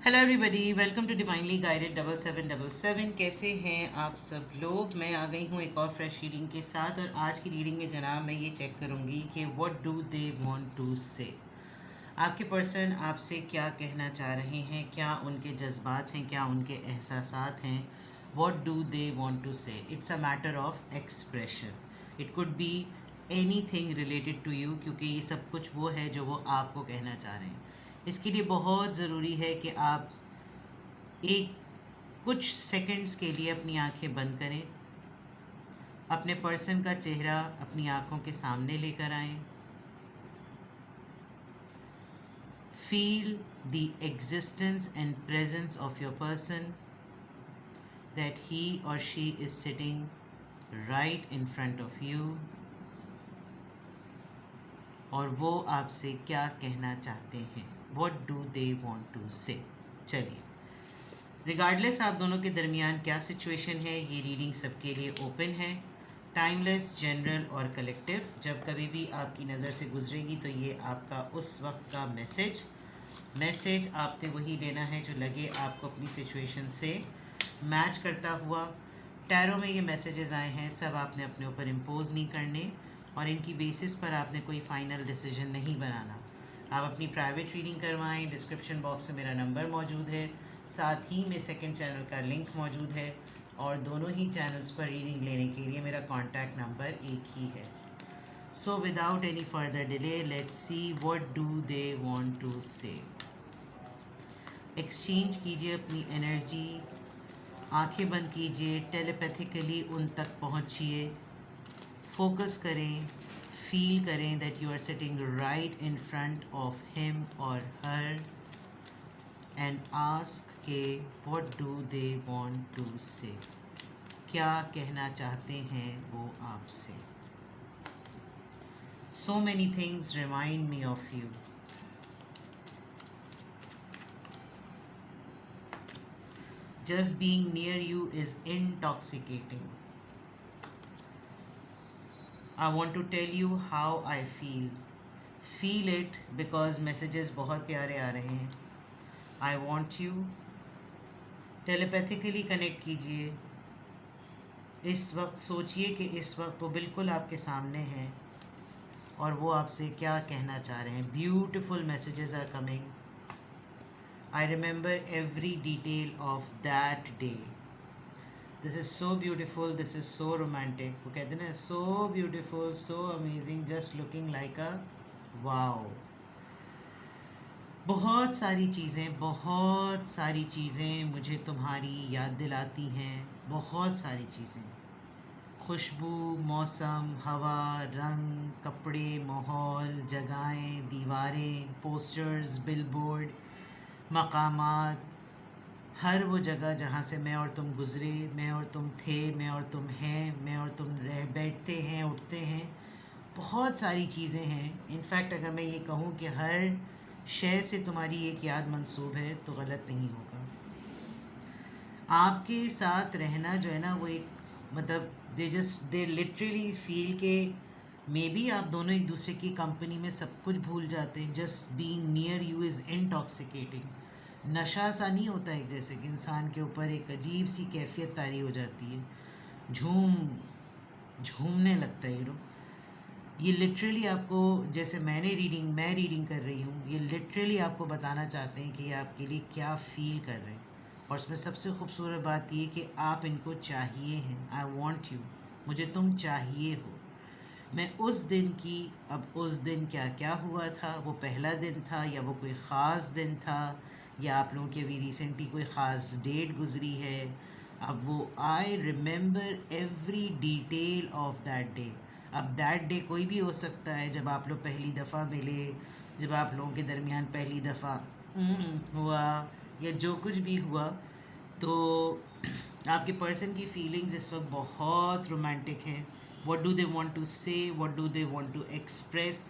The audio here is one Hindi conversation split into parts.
Hello everybody, welcome to divinely guided 7777। कैसे हैं आप सब लोग। मैं आ गई हूँ एक और फ्रेश रीडिंग के साथ। और आज की रीडिंग में जनाब मैं ये चेक करूँगी कि what do they want to say. आपके पर्सन आपसे क्या कहना चाह रहे हैं, क्या उनके जज्बात हैं, क्या उनके एहसासात हैं। What do they want to say. It's a matter of expression. It could be anything related to you, क्योंकि ये सब कुछ वो है जो वो आपको कहना चाह रहे हैं। इसके लिए बहुत ज़रूरी है कि आप एक कुछ सेकंड्स के लिए अपनी आंखें बंद करें, अपने पर्सन का चेहरा अपनी आंखों के सामने लेकर आएं। Feel the existence and presence of your person, that he और she is sitting right in front of you, और वो आपसे क्या कहना चाहते हैं। What do they want to say. चलिए, रिगार्डलेस आप दोनों के दरमियान क्या सिचुएशन है, ये रीडिंग सबके लिए ओपन है। टाइमलेस, जनरल और कलेक्टिव। जब कभी भी आपकी नज़र से गुजरेगी तो ये आपका उस वक्त का मैसेज आपने वही लेना है जो लगे आपको अपनी सिचुएशन से मैच करता हुआ। टैरो में ये मैसेजेस आए हैं, सब आपने अपने ऊपर इम्पोज नहीं करने, और इनकी बेसिस पर आपने कोई फ़ाइनल डिसीजन नहीं बनाना। आप अपनी प्राइवेट रीडिंग करवाएं। डिस्क्रिप्शन बॉक्स में मेरा नंबर मौजूद है, साथ ही में सेकंड चैनल का लिंक मौजूद है, और दोनों ही चैनल्स पर रीडिंग लेने के लिए मेरा कॉन्टैक्ट नंबर एक ही है। So without any further delay, let's see what do they want to say. Exchange कीजिए अपनी एनर्जी, आंखें बंद कीजिए, टेलीपैथिकली उन तक पहुंचिए, फोकस करें, फील करें that you are sitting right in front of him और हर, एंड आस्क के what do they want to say. क्या कहना चाहते हैं वो आपसे। So many things remind me of you. Just being near you is intoxicating. I want to tell you how I feel. Feel it because messages बहुत प्यारे आ रहे हैं। I want you. Telepathically connect कीजिए। इस वक्त सोचिए कि इस वक्त वो बिल्कुल आपके सामने हैं और वो आपसे क्या कहना चाह रहे हैं। Beautiful messages are coming. I remember every detail of that day. This is so beautiful, this is so romantic. वो कहते हैं ना, so beautiful, so amazing, just looking like a wow. बहुत सारी चीज़ें मुझे तुम्हारी याद दिलाती हैं। बहुत सारी चीज़ें, खुशबू, मौसम, हवा, रंग, कपड़े, माहौल, जगहें, दीवारें, पोस्टर्स, बिलबोर्ड, मकामात, हर वो जगह जहाँ से मैं और तुम गुज़रे, मैं और तुम थे, मैं और तुम हैं, मैं और तुम रह बैठते हैं, उठते हैं। बहुत सारी चीज़ें हैं। इनफैक्ट अगर मैं ये कहूँ कि हर शय से तुम्हारी एक याद मंसूब है तो गलत नहीं होगा। आपके साथ रहना जो है ना, वो एक मतलब दे लिटरली फील के मे बी आप दोनों एक दूसरे की कंपनी में सब कुछ भूल जाते हैं। Just being near you is intoxicating. नशा सा नहीं होता है, जैसे कि इंसान के ऊपर एक अजीब सी कैफियत तारी हो जाती है, झूमने लगता है ये लिटरली आपको, जैसे मैं रीडिंग कर रही हूँ, ये लिटरली आपको बताना चाहते हैं कि ये आपके लिए क्या फील कर रहे हैं। और इसमें सबसे खूबसूरत बात ये कि आप इनको चाहिए हैं। आई वॉन्ट यू, मुझे तुम चाहिए हो। मैं उस दिन की, अब उस दिन क्या क्या हुआ था, वो पहला दिन था या वो कोई ख़ास दिन था, या आप लोगों की अभी रिसेंटली कोई ख़ास डेट गुजरी है, अब वो आई remember every detail of that day. अब दैट डे कोई भी हो सकता है, जब आप लोग पहली दफ़ा मिले, जब आप लोगों के दरमियान पहली दफ़ा हुआ, या जो कुछ भी हुआ। तो आपके पर्सन की फीलिंग्स इस वक्त बहुत रोमांटिक हैं। what do they want to say, what do they want to express.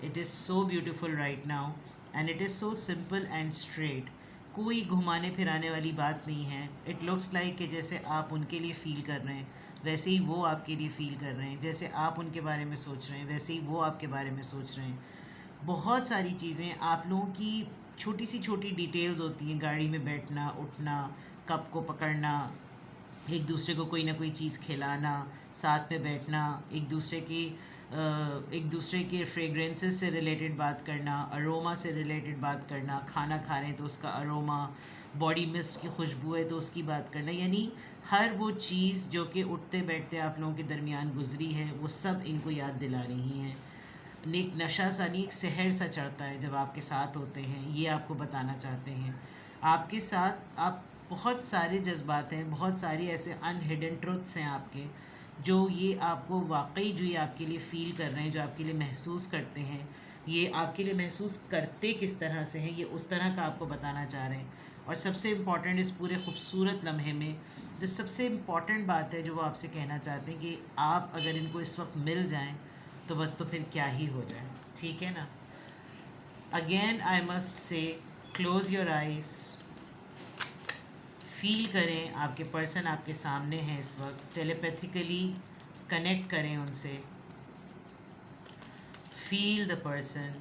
It is so beautiful right now and it is so simple and straight. कोई घुमाने फिराने वाली बात नहीं है। इट लुक्स लाइक कि जैसे आप उनके लिए फ़ील कर रहे हैं वैसे ही वो आपके लिए फ़ील कर रहे हैं, जैसे आप उनके बारे में सोच रहे हैं वैसे ही वो आपके बारे में सोच रहे हैं। बहुत सारी चीज़ें आप लोगों की छोटी सी छोटी डिटेल्स होती हैं, गाड़ी में बैठना, उठना, कप को पकड़ना, एक दूसरे को कोई ना कोई चीज़ खिलाना, साथ में बैठना, एक दूसरे के फ्रेगरेंसेस से रिलेटेड बात करना, अरोमा से रिलेटेड बात करना, खाना खा रहे हैं तो उसका अरोमा, बॉडी मिस्ट की खुशबू है तो उसकी बात करना, यानी हर वो चीज़ जो कि उठते बैठते आप लोगों के दरमियान गुजरी है वो सब इनको याद दिला रही हैं। एक नशा सा नहीं, एक सहर सा चढ़ता है जब आपके साथ होते हैं, ये आपको बताना चाहते हैं। आपके साथ आप बहुत सारे जज्बात हैं, बहुत सारी ऐसे अनहिडन ट्रुथ्स हैं आपके, जो ये आपको वाकई जो ये आपके लिए फ़ील कर रहे हैं, जो आपके लिए महसूस करते हैं, ये आपके लिए महसूस करते किस तरह से हैं, ये उस तरह का आपको बताना चाह रहे हैं। और सबसे इम्पॉर्टेंट इस पूरे खूबसूरत लम्हे में जो सबसे इम्पॉर्टेंट बात है जो वो आपसे कहना चाहते हैं कि आप अगर इनको इस वक्त मिल जाएं तो बस तो फिर क्या ही हो जाए, ठीक है ना। Again I must say close your eyes, feel करें आपके पर्सन आपके सामने हैं इस वक्त, टेलीपैथिकली कनेक्ट करें उनसे, फील द पर्सन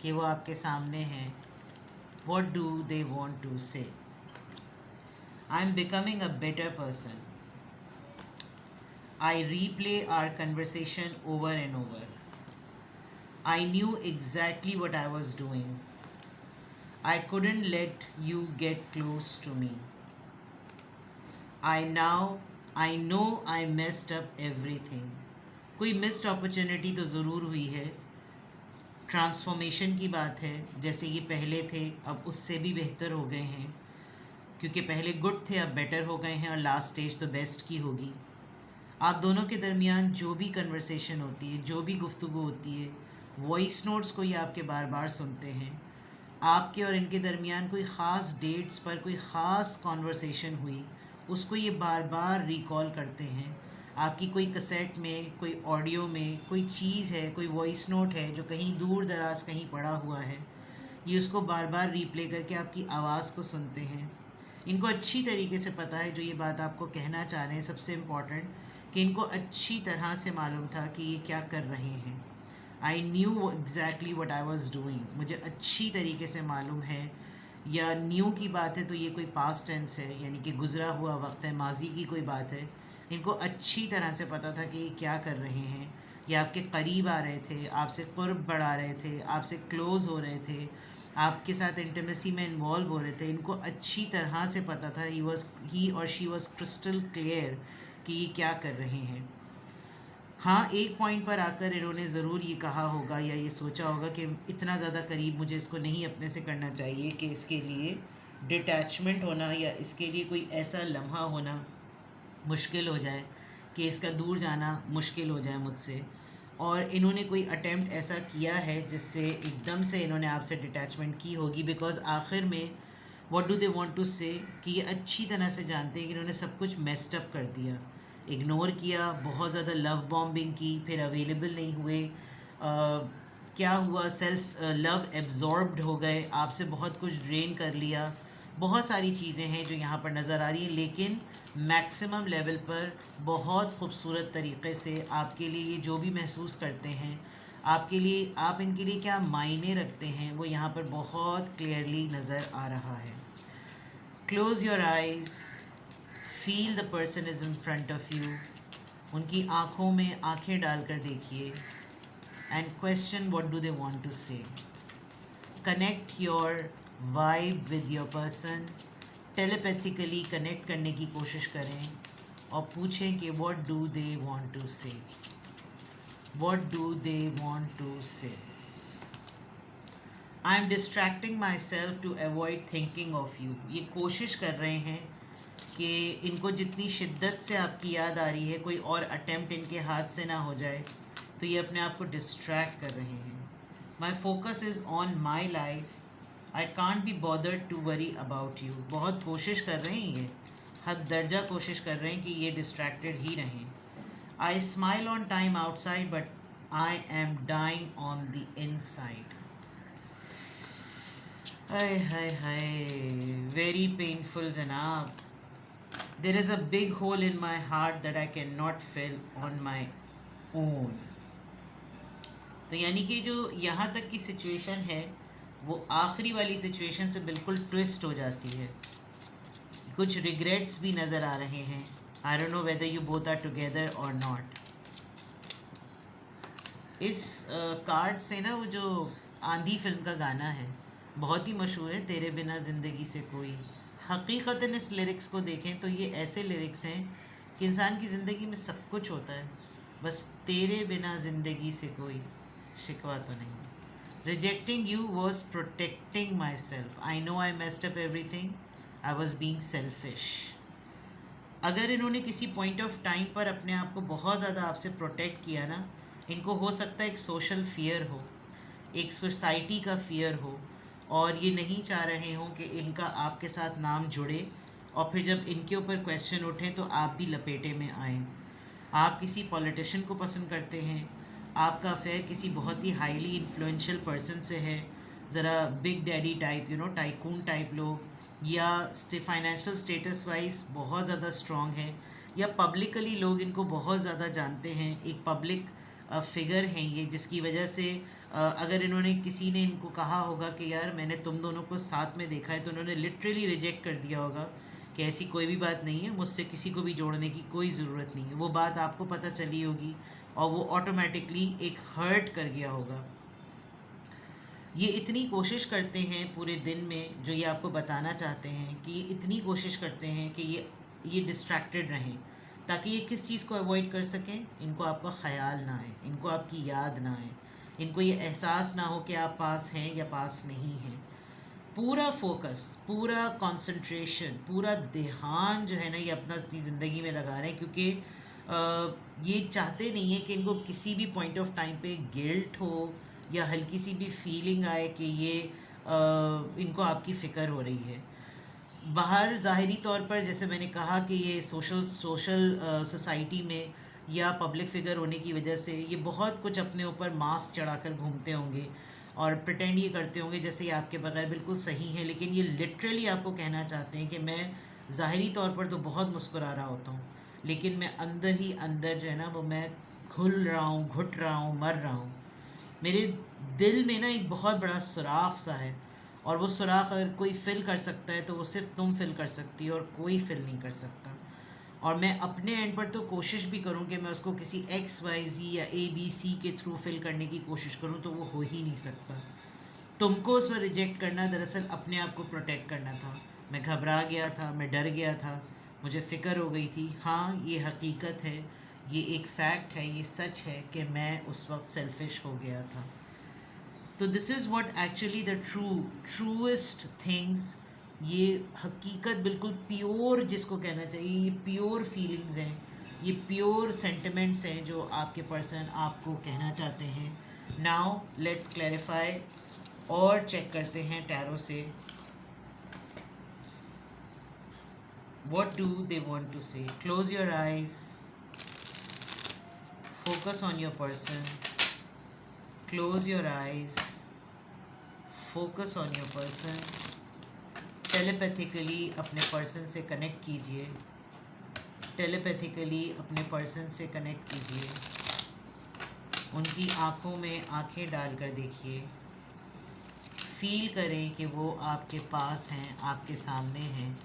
कि वो आपके सामने हैं। What do they want to say? I am becoming a better person. I replay our conversation over and over. I knew exactly what I was doing. I couldn't let you get close to me. I know I messed up everything. कोई मिस्ड अपॉर्चुनिटी तो ज़रूर हुई है। ट्रांसफॉर्मेशन की बात है, जैसे ये पहले थे अब उससे भी बेहतर हो गए हैं, क्योंकि पहले गुड थे अब बेटर हो गए हैं, और लास्ट स्टेज तो बेस्ट की होगी। आप दोनों के दरमियान जो भी कन्वर्सेशन होती है, जो भी गुफ्तगू होती है, वॉइस नोट्स को ये आपके बार बार सुनते हैं। आपके और इनके दरमियान कोई ख़ास डेट्स पर कोई ख़ास कॉन्वर्सेशन हुई, उसको ये बार बार रिकॉल करते हैं। आपकी कोई कैसेट में, कोई ऑडियो में कोई चीज़ है, कोई वॉइस नोट है जो कहीं दूर दराज कहीं पड़ा हुआ है, ये उसको बार बार रिप्ले करके आपकी आवाज़ को सुनते हैं। इनको अच्छी तरीके से पता है जो ये बात आपको कहना चाह रहे हैं, सबसे इम्पॉर्टेंट कि इनको अच्छी तरह से मालूम था कि ये क्या कर रहे हैं। I knew exactly what I was doing, मुझे अच्छी तरीके से मालूम है। या न्यू की बात है तो ये कोई पास्ट टेंस है, यानी कि गुज़रा हुआ वक्त है, माजी की कोई बात है। इनको अच्छी तरह से पता था कि ये क्या कर रहे हैं। ये आपके करीब आ रहे थे, आपसे कुर्ब बढ़ा रहे थे, आपसे क्लोज़ हो रहे थे, आपके साथ इंटीमेसी में इन्वॉल्व हो रहे थे। इनको अच्छी तरह से पता था, ही और शी वॉज क्रिस्टल क्लियर कि ये क्या कर रहे हैं। हाँ, एक पॉइंट पर आकर इन्होंने ज़रूर ये कहा होगा या ये सोचा होगा कि इतना ज़्यादा करीब मुझे इसको नहीं अपने से करना चाहिए कि इसके लिए डिटैचमेंट होना या इसके लिए कोई ऐसा लम्हा होना मुश्किल हो जाए कि इसका दूर जाना मुश्किल हो जाए मुझसे। और इन्होंने कोई अटेम्प्ट ऐसा किया है जिससे एकदम से इन्होंने आपसे डिटैचमेंट की होगी, बिकॉज़ आखिर में what do they want to say कि ये अच्छी तरह से जानते हैं कि इन्होंने सब कुछ मेस्ड अप कर दिया, इग्नोर किया, बहुत ज़्यादा लव बॉम्बिंग की, फिर अवेलेबल नहीं हुए। क्या हुआ, सेल्फ लव एब्जॉर्ब्ड हो गए, आपसे बहुत कुछ ड्रेन कर लिया। बहुत सारी चीज़ें हैं जो यहाँ पर नज़र आ रही हैं, लेकिन मैक्सिमम लेवल पर बहुत खूबसूरत तरीक़े से आपके लिए ये जो भी महसूस करते हैं, आपके लिए, आप इनके लिए क्या मायने रखते हैं, वो यहाँ पर बहुत क्लियरली नज़र आ रहा है। Close your eyes, feel the person is in front of you, उनकी आँखों में आँखें डालकर देखिए, and question what do they want to say. Connect your vibe with your person, telepathically connect करने की कोशिश करें और पूछें कि what do they want to say, what do they want to say. I am distracting myself to avoid thinking of you, ये कोशिश कर रहे हैं कि इनको जितनी शिद्दत से आपकी याद आ रही है, कोई और अटेम्प्ट इनके हाथ से ना हो जाए, तो ये अपने आप को डिस्ट्रैक्ट कर रहे हैं। My focus is on my life, I can't be bothered to worry about you, बहुत कोशिश कर रहे हैं ये, हद दर्जा कोशिश कर रहे हैं कि ये डिस्ट्रैक्टेड ही रहें। I smile on time outside but I am dying on the inside. हाय हाय हाय, वेरी पेनफुल जनाब। There is a big hole in my heart that I can not fill on my own. तो यानी कि जो यहाँ तक की सिचुएशन है वो आखिरी वाली सिचुएशन से बिल्कुल ट्विस्ट हो जाती है। कुछ रिग्रेट्स भी नज़र आ रहे हैं। I don't know whether you both are together और नॉट। इस कार्ड से ना वो जो आंधी फिल्म का गाना है बहुत ही मशहूर है, तेरे बिना ज़िंदगी से कोई। हकीकतन इस लिरिक्स को देखें तो ये ऐसे लिरिक्स हैं कि इंसान की ज़िंदगी में सब कुछ होता है, बस तेरे बिना ज़िंदगी से कोई शिकवा तो नहीं। Rejecting you was protecting my self, I know I messed up everything, I was being selfish. अगर इन्होंने किसी पॉइंट ऑफ टाइम पर अपने आप को बहुत ज़्यादा आपसे प्रोटेक्ट किया ना, इनको हो सकता है एक सोशल फियर हो, एक सोसाइटी का फियर हो, और ये नहीं चाह रहे हों कि इनका आपके साथ नाम जुड़े, और फिर जब इनके ऊपर क्वेश्चन उठें तो आप भी लपेटे में आएँ। आप किसी पॉलिटिशियन को पसंद करते हैं, आपका अफेयर किसी बहुत ही हाईली इन्फ्लुएंशियल पर्सन से है, ज़रा big daddy type, tycoon type लोग, या फाइनेंशियल स्टेटस वाइज बहुत ज़्यादा स्ट्रॉन्ग है, या पब्लिकली लोग इनको बहुत ज़्यादा जानते हैं, एक पब्लिक फिगर हैं ये, जिसकी वजह से अगर इन्होंने किसी ने इनको कहा होगा कि यार मैंने तुम दोनों को साथ में देखा है, तो उन्होंने लिटरली रिजेक्ट कर दिया होगा कि ऐसी कोई भी बात नहीं है, मुझसे किसी को भी जोड़ने की कोई ज़रूरत नहीं है। वो बात आपको पता चली होगी और वो ऑटोमेटिकली एक हर्ट कर गया होगा। ये इतनी कोशिश करते हैं पूरे दिन में, जो ये आपको बताना चाहते हैं कि ये इतनी कोशिश करते हैं कि ये डिस्ट्रैक्टेड रहें, ताकि ये किस चीज़ को अवॉइड कर सकें, इनको आपका ख़याल ना आए, इनको आपकी याद ना आए, इनको ये एहसास ना हो कि आप पास हैं या पास नहीं हैं। पूरा फोकस, पूरा कंसंट्रेशन, पूरा ध्यान जो है ना, ये अपना अपनी ज़िंदगी में लगा रहे हैं, क्योंकि ये चाहते नहीं है कि इनको किसी भी पॉइंट ऑफ टाइम पे गिल्ट हो या हल्की सी भी फीलिंग आए कि ये इनको आपकी फ़िक्र हो रही है। बाहर ज़ाहिरी तौर पर जैसे मैंने कहा कि ये सोशल सोसाइटी में या पब्लिक फ़िगर होने की वजह से ये बहुत कुछ अपने ऊपर मास्क चढ़ाकर घूमते होंगे और प्रिटेंड ये करते होंगे जैसे ये आपके बगैर बिल्कुल सही है, लेकिन ये लिटरली आपको कहना चाहते हैं कि मैं ज़ाहिरी तौर पर तो बहुत मुस्कुरा रहा होता हूँ, लेकिन मैं अंदर ही अंदर जो है ना, वो मैं घुल रहा हूँ, घुट रहा हूँ, मर रहा हूँ। मेरे दिल में ना एक बहुत बड़ा सुराख सा है, और वो सुराख अगर कोई फिल कर सकता है तो वो सिर्फ तुम फिल कर सकती हो और कोई फिल नहीं कर सकता। और मैं अपने एंड पर तो कोशिश भी करूं कि मैं उसको किसी XYZ या ABC के थ्रू फिल करने की कोशिश करूं, तो वो हो ही नहीं सकता। तुमको उसमें रिजेक्ट करना दरअसल अपने आप को प्रोटेक्ट करना था। मैं घबरा गया था, मैं डर गया था, मुझे फ़िक्र हो गई थी। हाँ, ये हकीकत है, ये एक फैक्ट है, ये सच है कि मैं उस वक्त सेल्फिश हो गया था। तो this is what actually the truest things, ये हकीकत बिल्कुल प्योर जिसको कहना चाहिए, ये प्योर फीलिंग्स हैं, ये प्योर सेंटिमेंट्स हैं जो आपके पर्सन आपको कहना चाहते हैं। नाउ लेट्स क्लैरिफाई और चेक करते हैं टैरो से, what do they want to say. Close your eyes, focus on your person, close your eyes, focus on your person. Telepathically अपने पर्सन से कनेक्ट कीजिए, टेलीपैथिकली अपने पर्सन से कनेक्ट कीजिए, उनकी आँखों में आँखें डालकर देखिए, फील करें कि वो आपके पास हैं, आपके सामने हैं,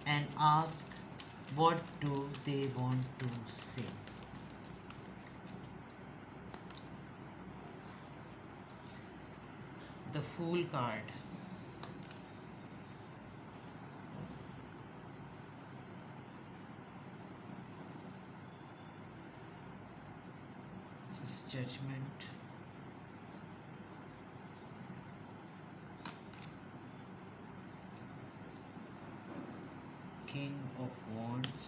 and ask what do they want to say. The fool card, this is judgment, King of Wands,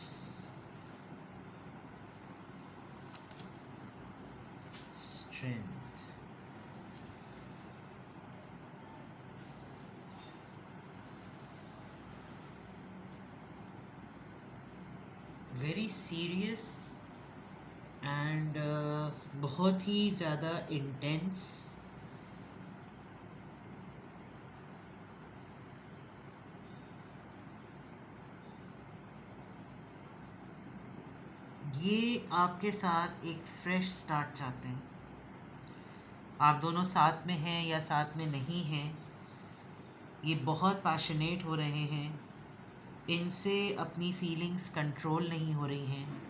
Strength, very serious and बहुत ही ज़्यादा इंटेंस। ये आपके साथ एक फ्रेश स्टार्ट चाहते हैं। आप दोनों साथ में हैं या साथ में नहीं हैं, ये बहुत पैशनेट हो रहे हैं, इनसे अपनी फीलिंग्स कंट्रोल नहीं हो रही हैं,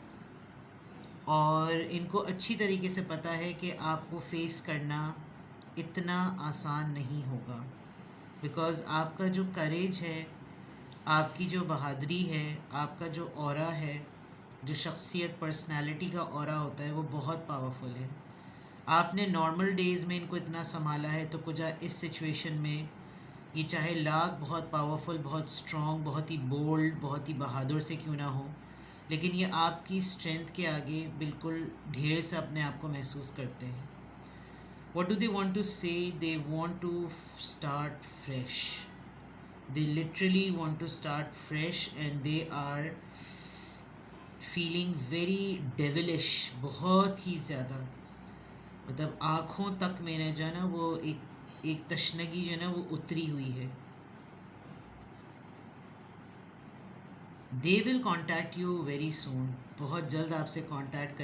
और इनको अच्छी तरीके से पता है कि आपको फेस करना इतना आसान नहीं होगा, बिकॉज़ आपका जो करेज है, आपकी जो बहादुरी है, आपका जो ऑरा है, जो शख्सियत पर्सनालिटी का ऑरा होता है, वो बहुत पावरफुल है। आपने नॉर्मल डेज़ में इनको इतना संभाला है, तो कुछ इस सिचुएशन में ये चाहे लाख बहुत पावरफुल, बहुत स्ट्रॉन्ग, बहुत ही बोल्ड, बहुत ही बहादुर से क्यों ना हो, लेकिन ये आपकी स्ट्रेंथ के आगे बिल्कुल ढेर से अपने आप को महसूस करते हैं। What do they want to say? They want to start fresh. They literally want to start fresh and they are feeling very devilish, बहुत ही ज़्यादा। मतलब आँखों तक में जो है ना वो एक तशनगी जो है ना वो उतरी हुई है। They will contact you very soon. बहुत जल्द आपसे कांटेक्ट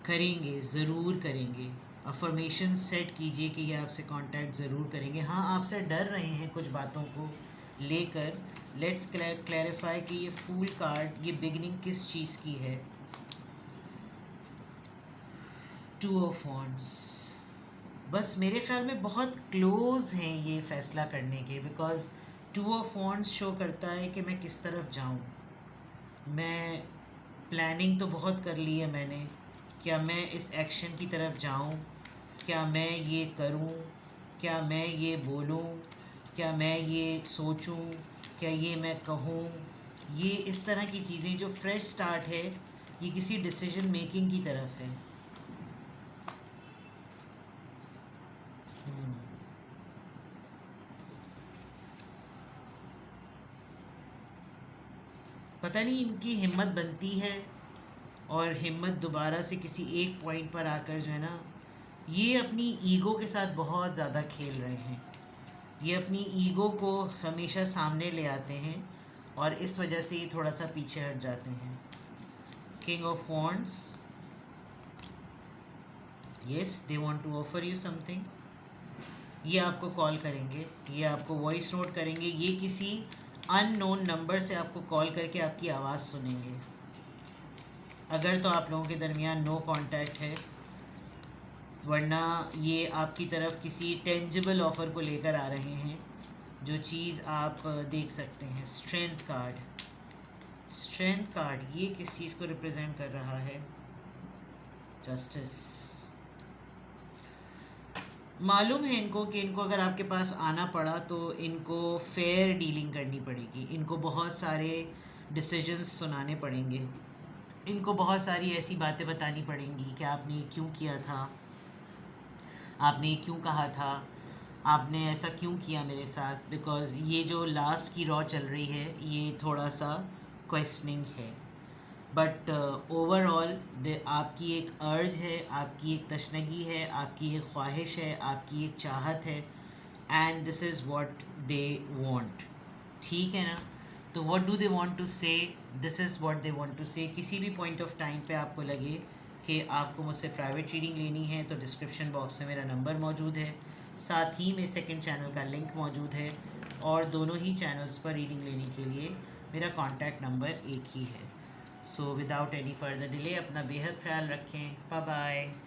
करेंगे, ज़रूर करेंगे। अफर्मेशन सेट कीजिए कि ये आपसे कांटेक्ट ज़रूर करेंगे। हाँ, आपसे डर रहे हैं कुछ बातों को लेकर। लेट्स क्लैरिफाई कि ये फूल कार्ड, ये बिगनिंग किस चीज़ की है। टू ऑफ वॉन्ड्स, बस मेरे ख्याल में बहुत क्लोज़ हैं ये फ़ैसला करने के, because two of wands show करता है कि मैं किस तरफ जाऊँ। मैं प्लानिंग तो बहुत कर ली है मैंने, क्या मैं इस एक्शन की तरफ जाऊँ, क्या मैं ये करूँ, क्या मैं ये बोलूँ, क्या मैं ये सोचूँ, क्या ये मैं कहूँ। ये इस तरह की चीज़ें, जो फ्रेश स्टार्ट है, ये किसी डिसीजन मेकिंग की तरफ है। पता नहीं इनकी हिम्मत बनती है, और हिम्मत दोबारा से किसी एक पॉइंट पर आकर जो है ना, ये अपनी ईगो के साथ बहुत ज़्यादा खेल रहे हैं। ये अपनी ईगो को हमेशा सामने ले आते हैं, और इस वजह से ये थोड़ा सा पीछे हट जाते हैं। King of wands, yes, they want to offer you something. ये आपको कॉल करेंगे, ये आपको वॉइस नोट करेंगे, ये किसी अननोन नंबर से आपको कॉल करके आपकी आवाज़ सुनेंगे। अगर तो आप लोगों के दरमियान नो कांटेक्ट है, वरना ये आपकी तरफ किसी टेंजिबल ऑफ़र को लेकर आ रहे हैं, जो चीज़ आप देख सकते हैं। स्ट्रेंथ कार्ड, स्ट्रेंथ कार्ड ये किस चीज़ को रिप्रेजेंट कर रहा है? जस्टिस। मालूम है इनको कि इनको अगर आपके पास आना पड़ा तो इनको फेयर डीलिंग करनी पड़ेगी, इनको बहुत सारे डिसीजंस सुनाने पड़ेंगे, इनको बहुत सारी ऐसी बातें बतानी पड़ेंगी कि आपने क्यों किया था, आपने क्यों कहा था, आपने ऐसा क्यों किया मेरे साथ। बिकॉज़ ये जो लास्ट की रॉ चल रही है, ये थोड़ा सा क्वेश्चनिंग है, बट ओवरऑल आपकी एक अर्ज है, आपकी एक तशनगी है, आपकी एक ख्वाहिश है, आपकी एक चाहत है, and this is what they want. ठीक है ना? तो what do they want to say, this is what they want to say. किसी भी पॉइंट ऑफ टाइम पे आपको लगे कि आपको मुझसे प्राइवेट रीडिंग लेनी है, तो डिस्क्रिप्शन बॉक्स में मेरा नंबर मौजूद है, साथ ही में सेकंड चैनल का लिंक मौजूद है, और दोनों ही चैनल्स पर रीडिंग लेने के लिए मेरा कॉन्टैक्ट नंबर एक ही है। So without any further delay, अपना बेहद ख्याल रखें। Bye bye.